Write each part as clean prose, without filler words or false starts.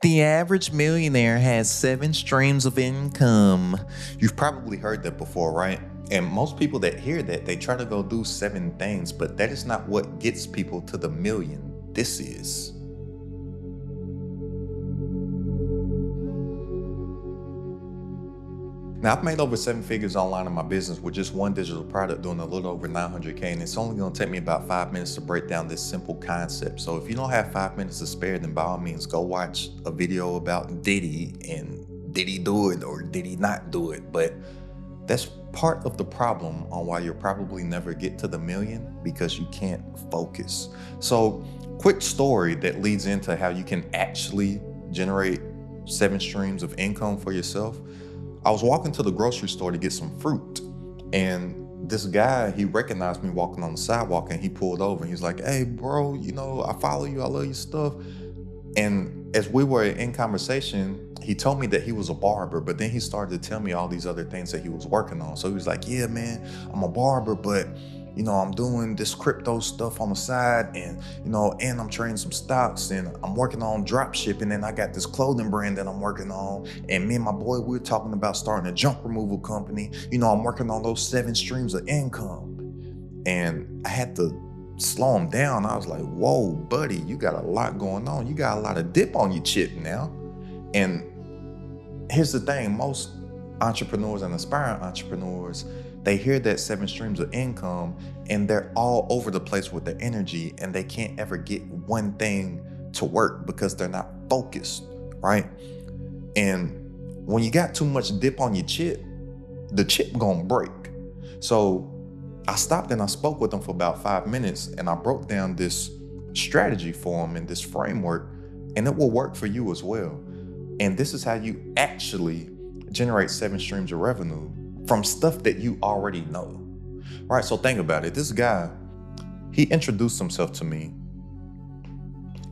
The average millionaire has 7 streams of income. You've probably heard that before, right? And most people that hear that, they try to go do 7 things, but that is not what gets people to the million. This is. Now, I've made over 7 figures online in my business with just one digital product doing a little over 900K, and it's only gonna take me about 5 minutes to break down this simple concept. So if you don't have 5 minutes to spare, then by all means, go watch a video about Diddy and did he do it or did he not do it? But that's part of the problem on why you'll probably never get to the million, because you can't focus. So quick story that leads into how you can actually generate 7 streams of income for yourself. I was walking to the grocery store to get some fruit, and this guy, he recognized me walking on the sidewalk, and he pulled over and he's like, "Hey bro, I follow you, I love your stuff." And as we were in conversation, he told me that he was a barber, but then he started to tell me all these other things that he was working on. So he was like, "Yeah man, I'm a barber, but I'm doing this crypto stuff on the side, and and I'm trading some stocks, and I'm working on drop shipping, and I got this clothing brand that I'm working on, and me and my boy, we're talking about starting a junk removal company. I'm working on those 7 streams of income." And I had to slow him down. I was like, "Whoa, buddy, you got a lot going on. You got a lot of dip on your chip now." And here's the thing, most entrepreneurs and aspiring entrepreneurs, they hear that 7 streams of income and they're all over the place with their energy, and they can't ever get one thing to work because they're not focused, right? And when you got too much dip on your chip, the chip gonna break. So I stopped and I spoke with him for about 5 minutes, and I broke down this strategy for him and this framework, and it will work for you as well. And this is how you actually generate 7 streams of revenue from stuff that you already know. All right, so think about it. This guy, he introduced himself to me.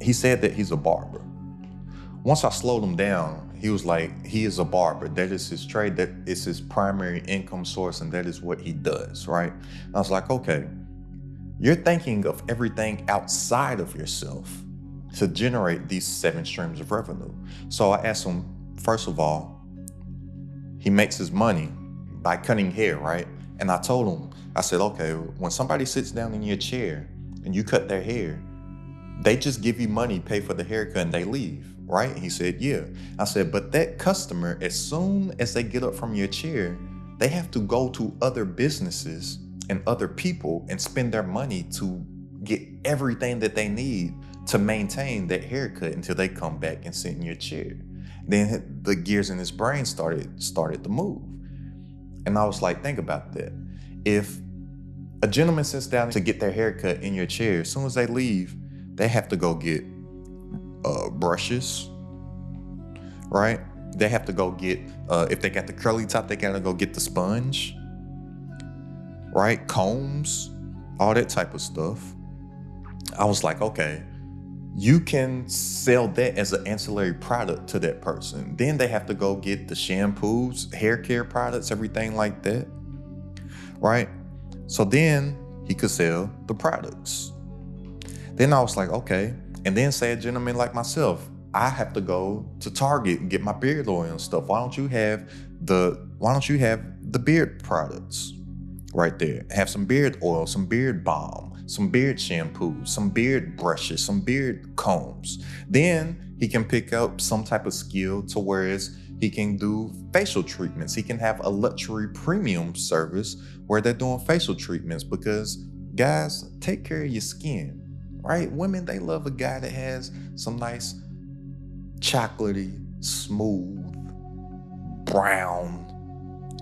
He said that he's a barber. Once I slowed him down, he was like, he is a barber. That is his trade, that is his primary income source, and that is what he does, right? And I was like, okay, you're thinking of everything outside of yourself to generate these 7 streams of revenue. So I asked him, first of all, he makes his money by cutting hair, right? And I told him, I said, okay, when somebody sits down in your chair and you cut their hair, they just give you money, pay for the haircut, and they leave, right? He said, yeah. I said, but that customer, as soon as they get up from your chair, they have to go to other businesses and other people and spend their money to get everything that they need to maintain that haircut until they come back and sit in your chair. Then the gears in his brain started to move. And I was like, think about that. If a gentleman sits down to get their haircut in your chair, as soon as they leave, they have to go get brushes, right? They have to go get, if they got the curly top, they gotta go get the sponge, right? Combs, all that type of stuff. I was like, okay, you can sell that as an ancillary product to that person. Then they have to go get the shampoos, hair care products, everything like that, right? So then he could sell the products. Then I was like, okay. And then say a gentleman like myself, I have to go to Target and get my beard oil and stuff. Why don't you have the beard products right there? Have some beard oil, some beard balm, some beard shampoos, some beard brushes, some beard combs. Then he can pick up some type of skill to whereas he can do facial treatments. He can have a luxury premium service where they're doing facial treatments, because guys, take care of your skin, right? Women, they love a guy that has some nice chocolatey, smooth, brown,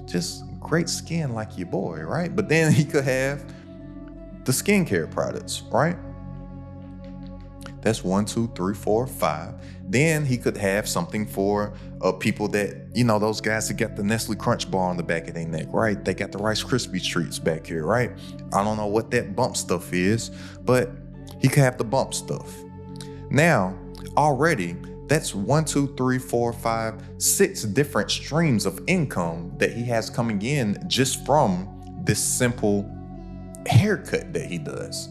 just great skin like your boy, right? But then he could have the skincare products, right? That's 1, 2, 3, 4, 5. Then he could have something for people that, those guys that got the Nestle Crunch bar on the back of their neck, right? They got the Rice Krispie treats back here, right? I don't know what that bump stuff is, but he could have the bump stuff. Now, already, that's 1, 2, 3, 4, 5, 6 different streams of income that he has coming in just from this simple haircut that he does.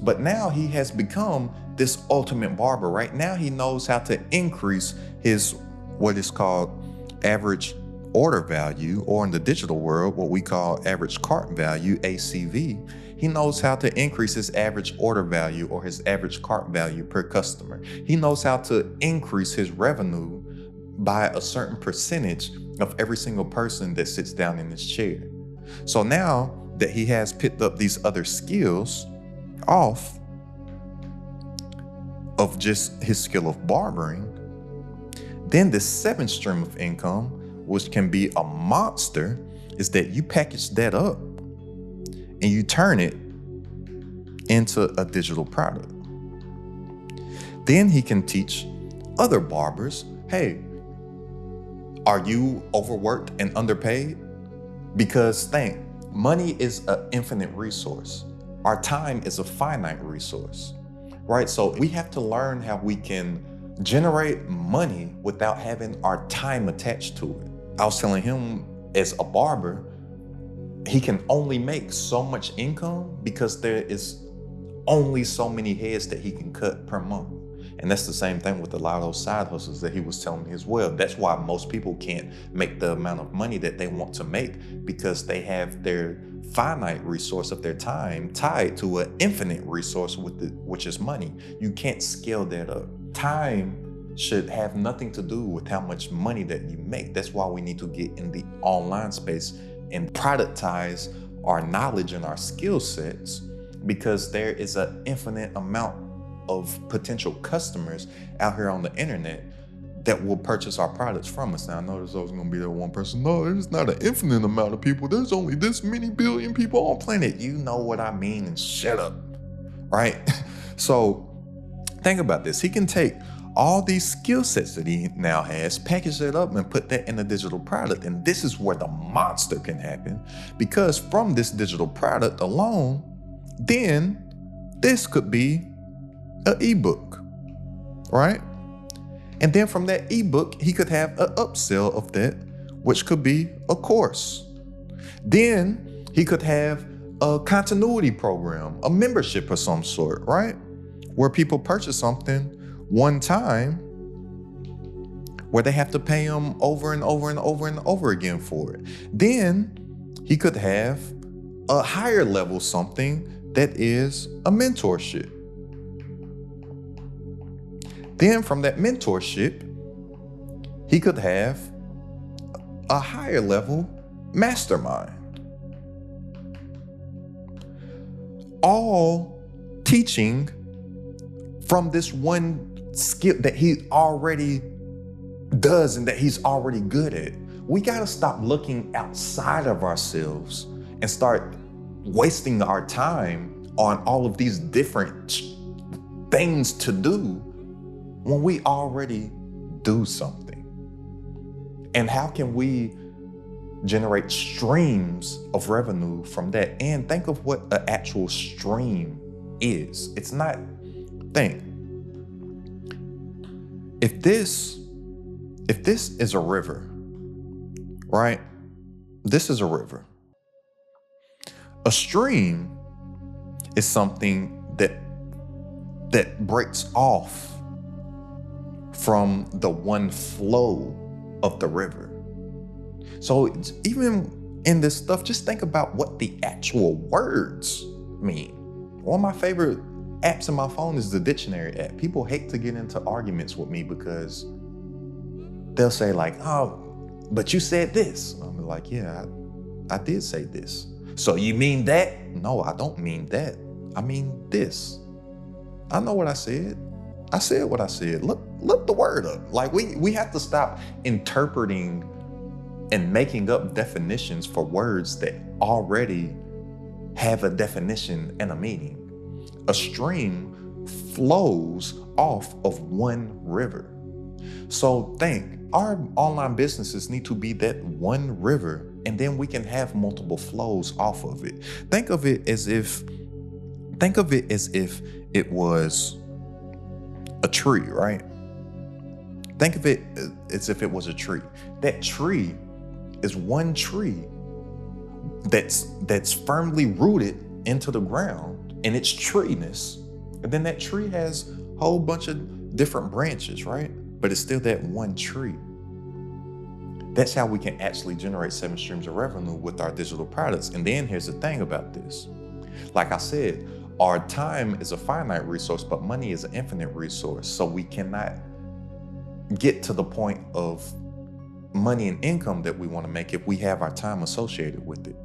But now he has become this ultimate barber. Right now he knows how to increase his what is called average order value, or in the digital world, what we call average cart value, ACV. He knows how to increase his average order value or his average cart value per customer. He knows how to increase his revenue by a certain percentage of every single person that sits down in his chair. So now that he has picked up these other skills off of just his skill of barbering, then the seventh stream of income, which can be a monster, is that you package that up and you turn it into a digital product. Then he can teach other barbers, hey, are you overworked and underpaid? Because think, money is an infinite resource. Our time is a finite resource, right? So we have to learn how we can generate money without having our time attached to it. I was telling him, as a barber, he can only make so much income because there is only so many heads that he can cut per month. And that's the same thing with a lot of those side hustles that he was telling me as well. That's why most people can't make the amount of money that they want to make, because they have their finite resource of their time tied to an infinite resource which is money. You can't scale that up. Time should have nothing to do with how much money that you make. That's why we need to get in the online space and productize our knowledge and our skill sets, because there is an infinite amount of potential customers out here on the internet that will purchase our products from us. Now, I know there's always going to be that one person, no, there's not an infinite amount of people. There's only this many billion people on planet. You know what I mean, and shut up, right? So think about this. He can take all these skill sets that he now has, package it up and put that in a digital product. And this is where the monster can happen, because from this digital product alone, then this could be an ebook, right? And then from that ebook, he could have an upsell of that, which could be a course. Then he could have a continuity program, a membership of some sort, right? Where people purchase something one time, where they have to pay him over and over and over and over again for it. Then he could have a higher level something that is a mentorship. Then from that mentorship, he could have a higher level mastermind. All teaching from this one skill that he already does and that he's already good at. We gotta stop looking outside of ourselves and start wasting our time on all of these different things to do when we already do something. And how can we generate streams of revenue from that? And think of what an actual stream is. It's not, think, if this is a river, right? This is a river. A stream is something that breaks off from the one flow of the river. So even in this stuff, just think about what the actual words mean. One of my favorite apps on my phone is the dictionary app. People hate to get into arguments with me because they'll say like, oh, but you said this. I'm like, yeah, I did say this. So you mean that? No, I don't mean that. I mean this. I know what I said. I said what I said. Look the word up. Like we have to stop interpreting and making up definitions for words that already have a definition and a meaning. A stream flows off of one river. So think, our online businesses need to be that one river, and then we can have multiple flows off of it. Think of it as if it was a tree, right? Think of it as if it was a tree. That tree is one tree that's firmly rooted into the ground in its treeness. And then that tree has a whole bunch of different branches, right? But it's still that one tree. That's how we can actually generate 7 streams of revenue with our digital products. And then here's the thing about this. Like I said, our time is a finite resource, but money is an infinite resource. So we cannot get to the point of money and income that we want to make if we have our time associated with it.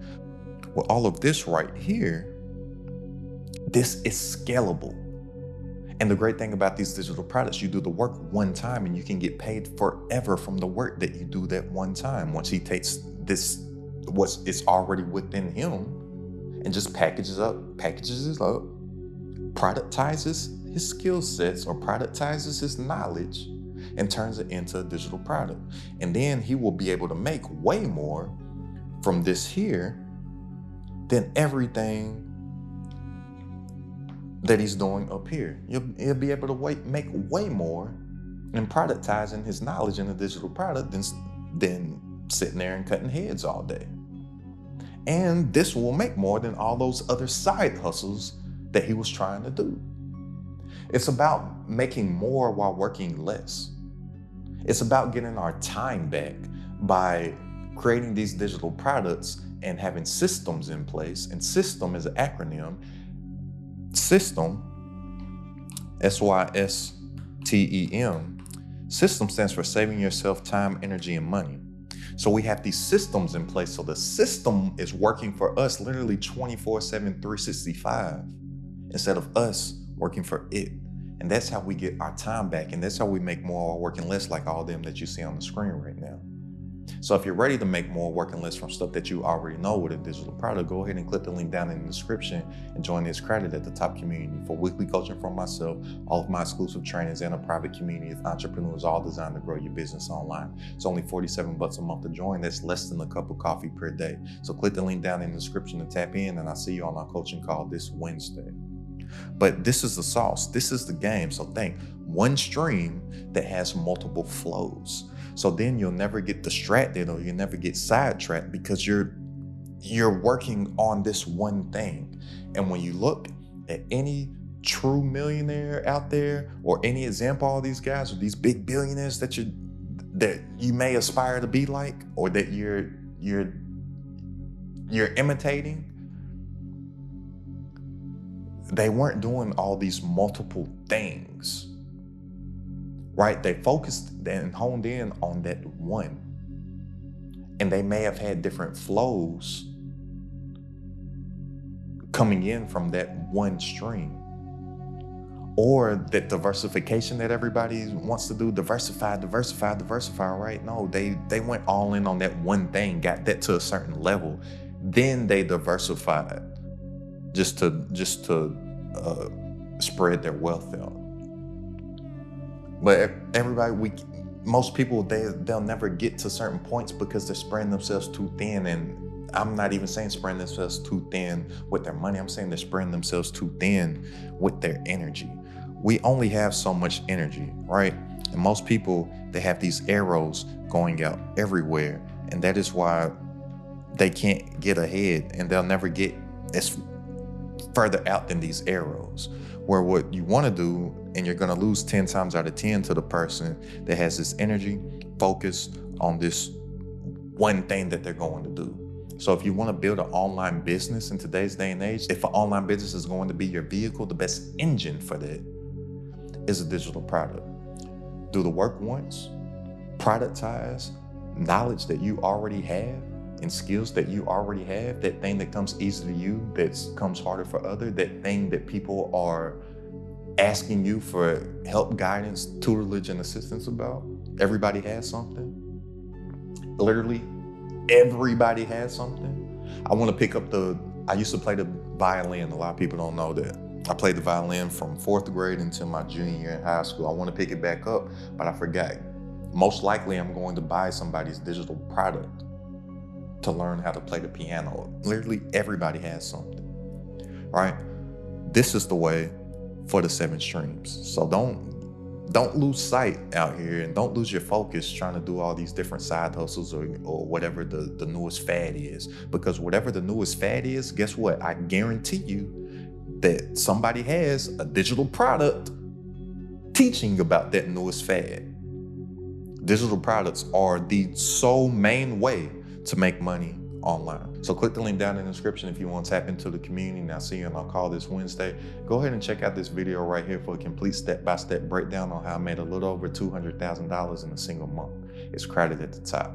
With all of this right here, this is scalable. And the great thing about these digital products, you do the work one time and you can get paid forever from the work that you do that one time. Once he takes this, it's already within him, and just packages it up, productizes his skill sets or productizes his knowledge and turns it into a digital product. And then he will be able to make way more from this here than everything that he's doing up here. He'll be able to make way more in productizing his knowledge in a digital product than sitting there and cutting heads all day. And this will make more than all those other side hustles that he was trying to do. It's about making more while working less. It's about getting our time back by creating these digital products and having systems in place. And system is an acronym. System, SYSTEM. System stands for saving yourself time, energy, and money. So we have these systems in place. So the system is working for us literally 24/7, 365, instead of us working for it. And that's how we get our time back. And that's how we make more while working less, like all them that you see on the screen right now. So if you're ready to make more working less from stuff that you already know with a digital product, go ahead and click the link down in the description and join this credit at the top community for weekly coaching from myself, all of my exclusive trainings, and a private community of entrepreneurs, all designed to grow your business online. It's only $47 a month to join. That's less than a cup of coffee per day. So click the link down in the description to tap in, and I'll see you on our coaching call this Wednesday. But this is the sauce. This is the game. So think, one stream that has multiple flows. So then you'll never get distracted or you'll never get sidetracked because you're working on this one thing. And when you look at any true millionaire out there, or any example of these guys or these big billionaires that you may aspire to be like, or that you're imitating, they weren't doing all these multiple things, right? They focused and honed in on that one. And they may have had different flows coming in from that one stream. Or that diversification that everybody wants to do, diversify, right? No, they went all in on that one thing, got that to a certain level. Then they diversified just to spread their wealth out. But most people, they'll never get to certain points because they're spreading themselves too thin. And I'm not even saying spreading themselves too thin with their money. I'm saying they're spreading themselves too thin with their energy. We only have so much energy, right? And most people, they have these arrows going out everywhere. And that is why they can't get ahead, and they'll never get as further out than these arrows. Where what you want to do, and you're going to lose 10 times out of 10 to the person that has this energy focused on this one thing that they're going to do. So if you want to build an online business in today's day and age, if an online business is going to be your vehicle, the best engine for that is a digital product. Do the work once, productize knowledge that you already have and skills that you already have, that thing that comes easy to you, that comes harder for others, that thing that people are asking you for help, guidance, tutelage, and assistance about. Everybody has something. Literally, everybody has something. I want to pick up I used to play the violin. A lot of people don't know that. I played the violin from 4th grade until my junior year in high school. I want to pick it back up, but I forgot. Most likely, I'm going to buy somebody's digital product to learn how to play the piano. Literally everybody has something, right? This is the way for the 7 streams. So don't Don't lose sight out here, and don't lose your focus trying to do all these different side hustles or whatever the newest fad is. Because whatever the newest fad is, guess what? I guarantee you that somebody has a digital product teaching about that newest fad. Digital products are the sole main way to make money online. So click the link down in the description if you want to tap into the community. And I'll see you on our call this Wednesday. Go ahead and check out this video right here for a complete step-by-step breakdown on how I made a little over $200,000 in a single month. It's crowded at the top.